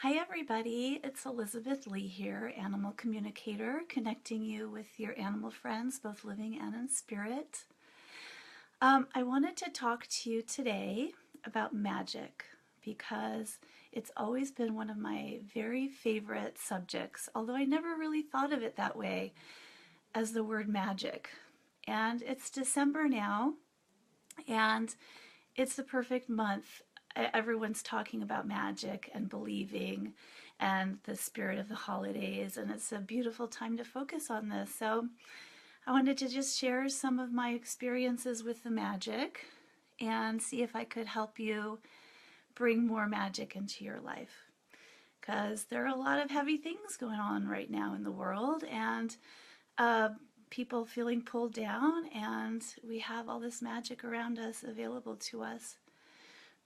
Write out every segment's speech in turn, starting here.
Hi everybody, it's Elizabeth Lee here, animal communicator, connecting you with your animal friends, both living and in spirit. I wanted to talk to you today about magic because it's always been one of my very favorite subjects, although I never really thought of it that way as the word magic. And it's December now, and it's the perfect month. Everyone's talking about magic and believing and the spirit of the holidays, and it's a beautiful time to focus on this. So I wanted to just share some of my experiences with the magic and see if I could help you bring more magic into your life. Because there are a lot of heavy things going on right now in the world, and uh, people feeling pulled down, and we have all this magic around us available to us.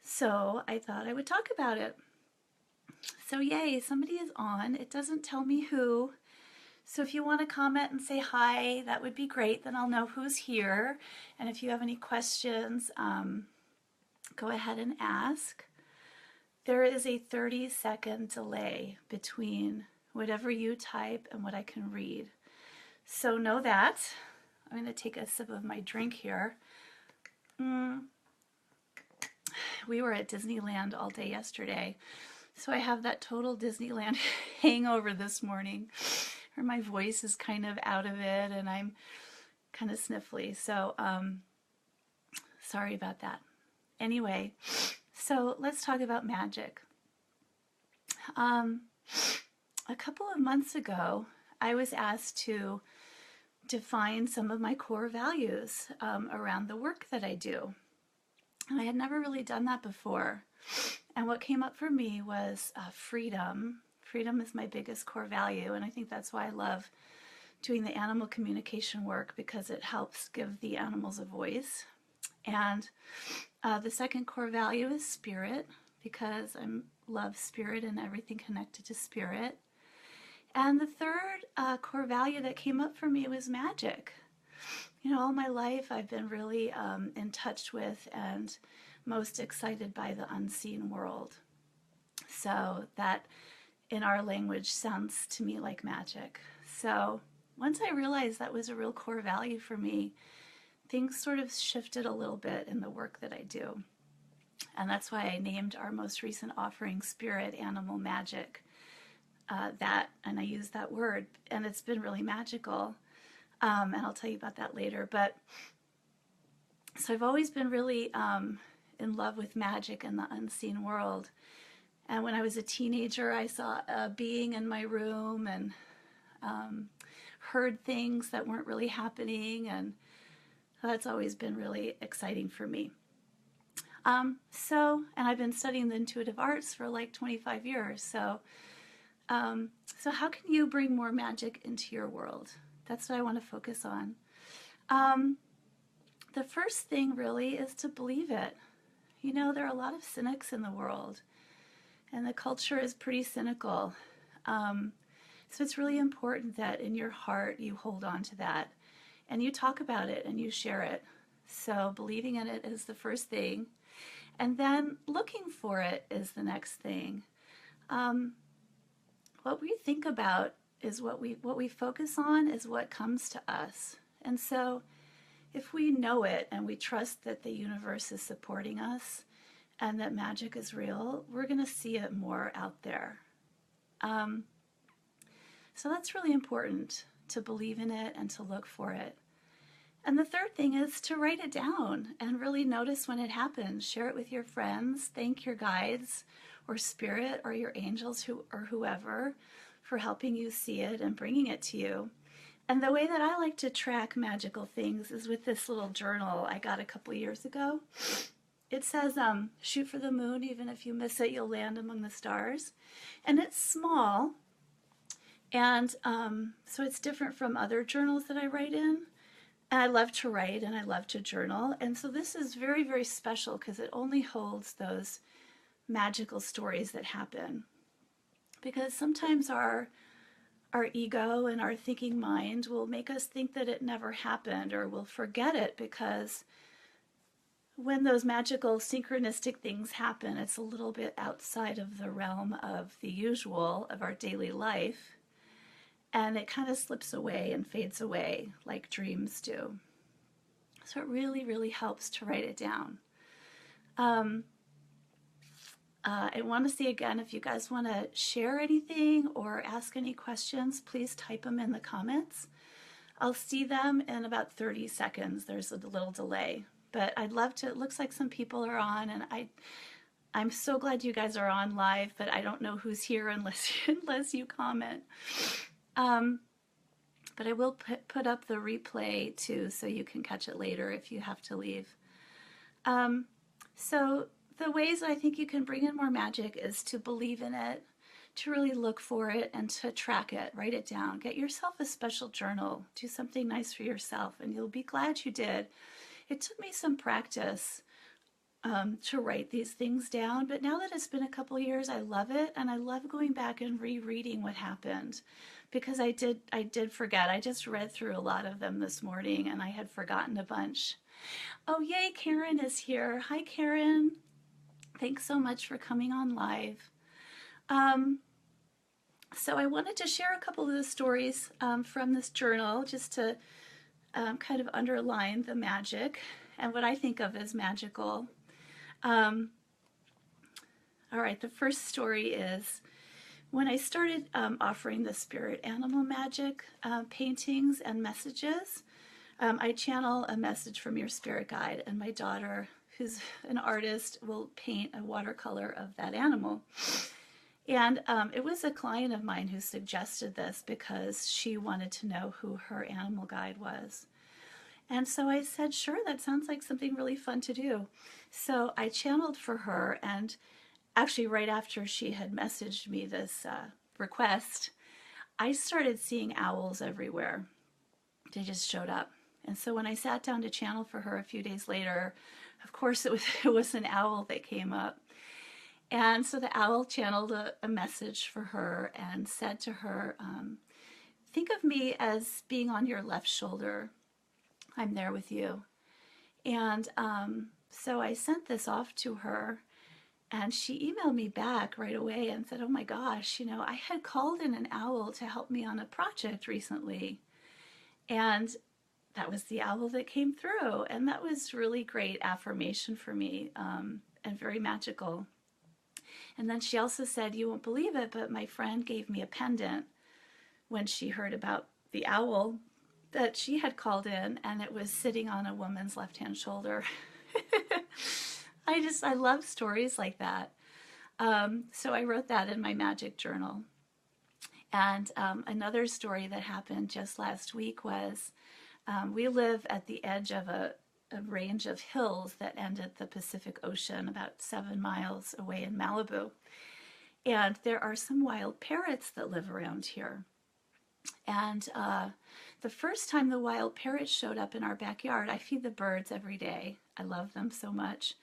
So I thought I would talk about it. So yay, somebody is on. It doesn't tell me who. So if you want to comment and say hi, that would be great. Then I'll know who's here. And if you have any questions, go ahead and ask. There is a 30-second delay between whatever you type and what I can read. So know that. I'm going to take a sip of my drink here. We were at Disneyland all day yesterday, so I have that total Disneyland hangover this morning, or my voice is kind of out of it and I'm kind of sniffly, so sorry about that. Anyway, so let's talk about magic. A couple of months ago, I was asked to define some of my core values around the work that I do. And I had never really done that before. And what came up for me was freedom. Freedom is my biggest core value, and I think that's why I love doing the animal communication work, because it helps give the animals a voice. And the second core value is spirit, because I love spirit and everything connected to spirit. And the third core value that came up for me was magic. You know, all my life I've been really in touch with and most excited by the unseen world. So that in our language sounds to me like magic. So once I realized that was a real core value for me, things sort of shifted a little bit in the work that I do. And that's why I named our most recent offering Spirit Animal Magic. And I use that word, and it's been really magical. And I'll tell you about that later. But so I've always been really in love with magic and the unseen world. And when I was a teenager, I saw a being in my room and heard things that weren't really happening, and that's always been really exciting for me. And I've been studying the intuitive arts for like 25 years. So how can you bring more magic into your world? That's what I want to focus on. The first thing really is to believe it. You know, there are a lot of cynics in the world, and the culture is pretty cynical. So it's really important that in your heart you hold on to that, and you talk about it and you share it. So believing in it is the first thing, and then looking for it is the next thing. What we think about is what we focus on is what comes to us. And so if we know it and we trust that the universe is supporting us and that magic is real, we're going to see it more out there. So that's really important, to believe in it and to look for it. And the third thing is to write it down and really notice when it happens. Share it with your friends. Thank your guides or spirit or your angels or whoever for helping you see it and bringing it to you. And the way that I like to track magical things is with this little journal I got a couple years ago. It says, shoot for the moon, even if you miss it, you'll land among the stars. And it's small, and so it's different from other journals that I write in. And I love to write and I love to journal. And so this is very, very special because it only holds those magical stories that happen. Because sometimes our ego and our thinking mind will make us think that it never happened, or we'll forget it because when those magical synchronistic things happen, it's a little bit outside of the realm of the usual of our daily life, and it kind of slips away and fades away like dreams do. So it really, really helps to write it down. I want to see again, if you guys want to share anything or ask any questions, please type them in the comments. I'll see them in about 30 seconds. There's a little delay, but I'd love to. It looks like some people are on, and I'm so glad you guys are on live, but I don't know who's here unless you comment. But I will put up the replay too, so you can catch it later if you have to leave. So the ways I think you can bring in more magic is to believe in it, to really look for it, and to track it, write it down. Get yourself a special journal, do something nice for yourself, and you'll be glad you did. It took me some practice to write these things down, but now that it's been a couple years, I love it, and I love going back and rereading what happened, because I did forget. I just read through a lot of them this morning, and I had forgotten a bunch. Oh, yay, Karen is here. Hi, Karen. Thanks so much for coming on live. So I wanted to share a couple of the stories from this journal, just to kind of underline the magic and what I think of as magical. All right, the first story is when I started offering the spirit animal magic paintings and messages. I channel a message from your spirit guide, and my daughter, who's an artist, will paint a watercolor of that animal. And it was a client of mine who suggested this because she wanted to know who her animal guide was. And so I said, sure, that sounds like something really fun to do. So I channeled for her, and actually right after she had messaged me this request, I started seeing owls everywhere. They just showed up. And so when I sat down to channel for her a few days later, of course it was an owl that came up. And so the owl channeled a message for her and said to her, think of me as being on your left shoulder. I'm there with you. And so I sent this off to her, and she emailed me back right away and said, oh my gosh, I had called in an owl to help me on a project recently. And that was the owl that came through. And that was really great affirmation for me, and very magical. And then she also said, you won't believe it, but my friend gave me a pendant when she heard about the owl that she had called in, and it was sitting on a woman's left-hand shoulder. I love stories like that. So I wrote that in my magic journal. And another story that happened just last week was we live at the edge of a range of hills that end at the Pacific Ocean, about 7 miles away in Malibu. And there are some wild parrots that live around here. And the first time the wild parrots showed up in our backyard, I feed the birds every day. I love them so much.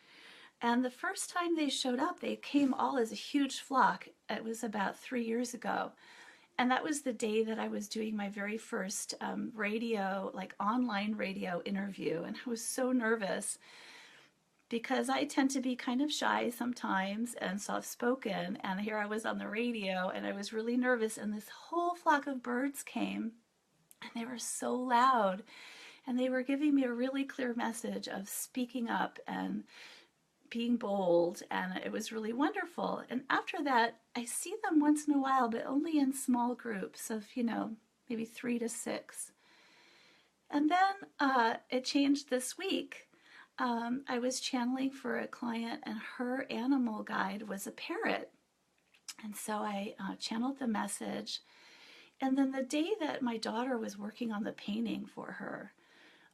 And the first time they showed up, they came all as a huge flock. It was about 3 years ago. And that was the day that I was doing my very first radio, like online radio interview. And I was so nervous because I tend to be kind of shy sometimes and soft-spoken. And here I was on the radio, and I was really nervous. And this whole flock of birds came, and they were so loud. And they were giving me a really clear message of speaking up and being bold, and it was really wonderful. And after that, I see them once in a while, but only in small groups of, maybe 3 to 6. And then it changed this week. I was channeling for a client, and her animal guide was a parrot. And so I channeled the message. And then the day that my daughter was working on the painting for her,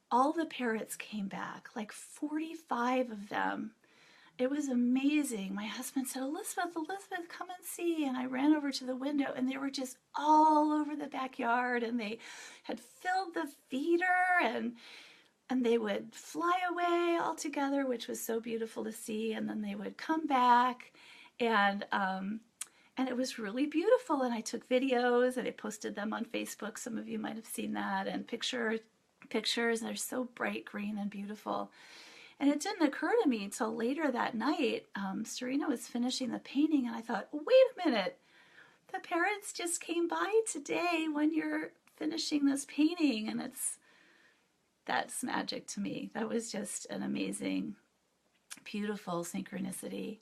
all the parrots came back, like 45 of them. It was amazing. My husband said, Elizabeth, come and see. And I ran over to the window, and they were just all over the backyard, and they had filled the feeder, and they would fly away all together, which was so beautiful to see. And then they would come back, and it was really beautiful. And I took videos, and I posted them on Facebook. Some of you might have seen that, and pictures. They're so bright green and beautiful. And it didn't occur to me until later that night. Serena was finishing the painting, and I thought, wait a minute, the parents just came by today when you're finishing this painting, and that's magic to me. That was just an amazing, beautiful synchronicity.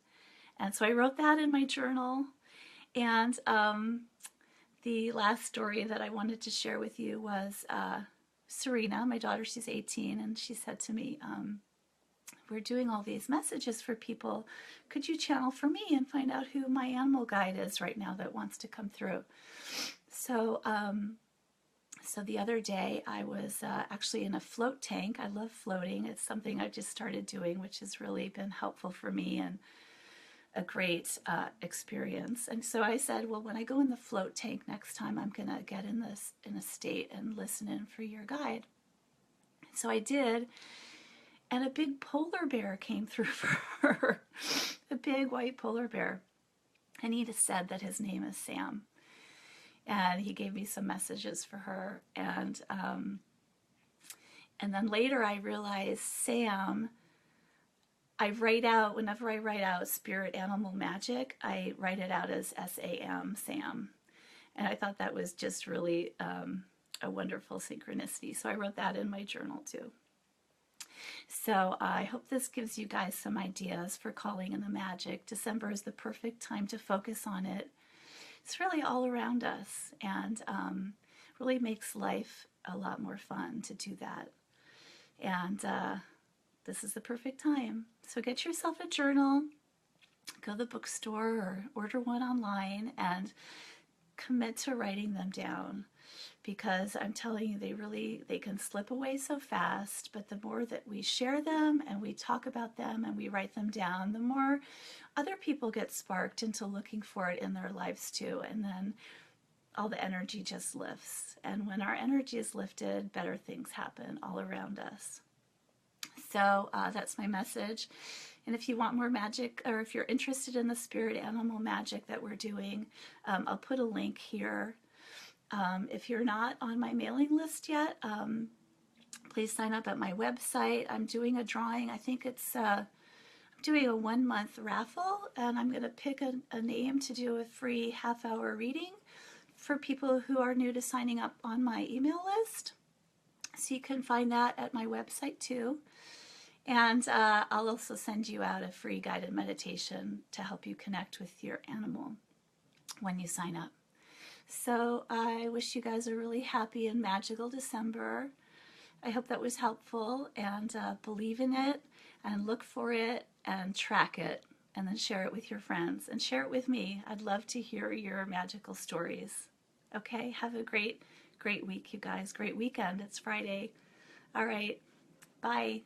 And so I wrote that in my journal. And the last story that I wanted to share with you was Serena, my daughter. She's 18, and she said to me, we're doing all these messages for people. Could you channel for me and find out who my animal guide is right now that wants to come through? So so the other day I was actually in a float tank. I love floating. It's something I just started doing, which has really been helpful for me and a great experience. And so I said, well, when I go in the float tank next time, I'm going to get in a state and listen in for your guide. So I did. And a big polar bear came through for her, a big white polar bear. And he just said that his name is Sam. And he gave me some messages for her. And then later I realized Sam, whenever I write out spirit animal magic, I write it out as S-A-M, Sam. And I thought that was just really a wonderful synchronicity. So I wrote that in my journal too. So I hope this gives you guys some ideas for calling in the magic. December is the perfect time to focus on it. It's really all around us, and really makes life a lot more fun to do that. And this is the perfect time. So get yourself a journal, go to the bookstore or order one online, and commit to writing them down. Because I'm telling you, they can slip away so fast, but the more that we share them and we talk about them and we write them down, the more other people get sparked into looking for it in their lives too. And then all the energy just lifts. And when our energy is lifted, better things happen all around us. So that's my message. And if you want more magic, or if you're interested in the spirit animal magic that we're doing, I'll put a link here. If you're not on my mailing list yet, please sign up at my website. I'm doing a drawing. I think I'm doing a 1-month raffle, and I'm going to pick a name to do a free half-hour reading for people who are new to signing up on my email list. So you can find that at my website too. And I'll also send you out a free guided meditation to help you connect with your animal when you sign up. So I wish you guys a really happy and magical December. I hope that was helpful, and believe in it and look for it and track it, and then share it with your friends and share it with me. I'd love to hear your magical stories. Okay, have a great week, you guys. Great weekend. It's Friday. All right, bye.